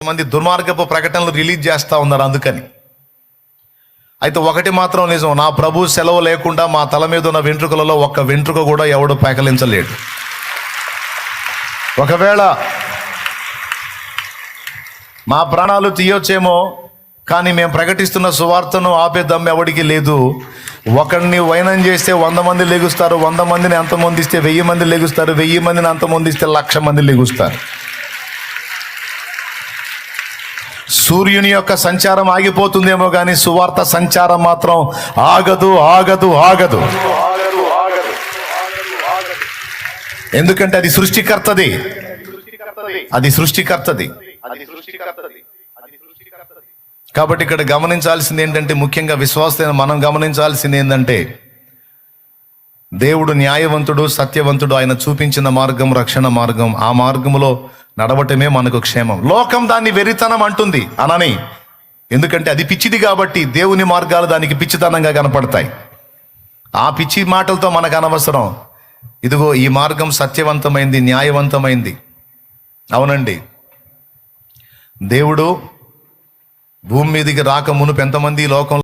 మంది దుర్మార్గపు ప్రకటనలు రిలీజ్ చేస్తూ ఉన్నారు. అందుకని అయితే ఒకటి మాత్రం నిజం, నా ప్రభు సెలవు లేకుండా మా తల మీద ఉన్న వెంట్రుకలలో ఒక్క వెంట్రుక కూడా ఎవడు పెకలించలేడు. ఒకవేళ మా ప్రాణాలు తీయొచ్చేమో, కానీ మేము ప్రకటిస్తున్న సువార్తను ఆపే దమ్ము ఎవడికి లేదు. ఒకరిని వైనం చేస్తే 100 మంది లెగుస్తారు, 100 మందిని అంతమొందిస్తే 1000 మంది లెగుస్తారు, 1000 మందిని అంతమొందిస్తే 1,00,000 మంది లెగుస్తారు. సూర్యుని యొక్క సంచారం ఆగిపోతుందేమో కానీ సువార్త సంచారం మాత్రం ఆగదు ఆగదు ఆగదు. ఎందుకంటే అది సృష్టికర్తది, అది సృష్టికర్తది. కాబట్టి ఇక్కడ గమనించాల్సింది ఏంటంటే, ముఖ్యంగా విశ్వాసమైన మనం గమనించాల్సింది ఏంటంటే, దేవుడు న్యాయవంతుడు, సత్యవంతుడు. ఆయన చూపించిన మార్గం రక్షణ మార్గం. ఆ మార్గంలో నడవటమే మనకు క్షేమం. లోకం దాన్ని వెరితనం అంటుంది అనని, ఎందుకంటే అది పిచ్చిది కాబట్టి దేవుని మార్గాలు దానికి పిచ్చితనంగా కనపడతాయి. ఆ పిచ్చి మాటలతో మనకు అనవసరం. ఇదిగో ఈ మార్గం సత్యవంతమైంది, న్యాయవంతమైంది. అవునండి, దేవుడు భూమి మీదకి రాక మునుపు ఎంతమంది లోకంలో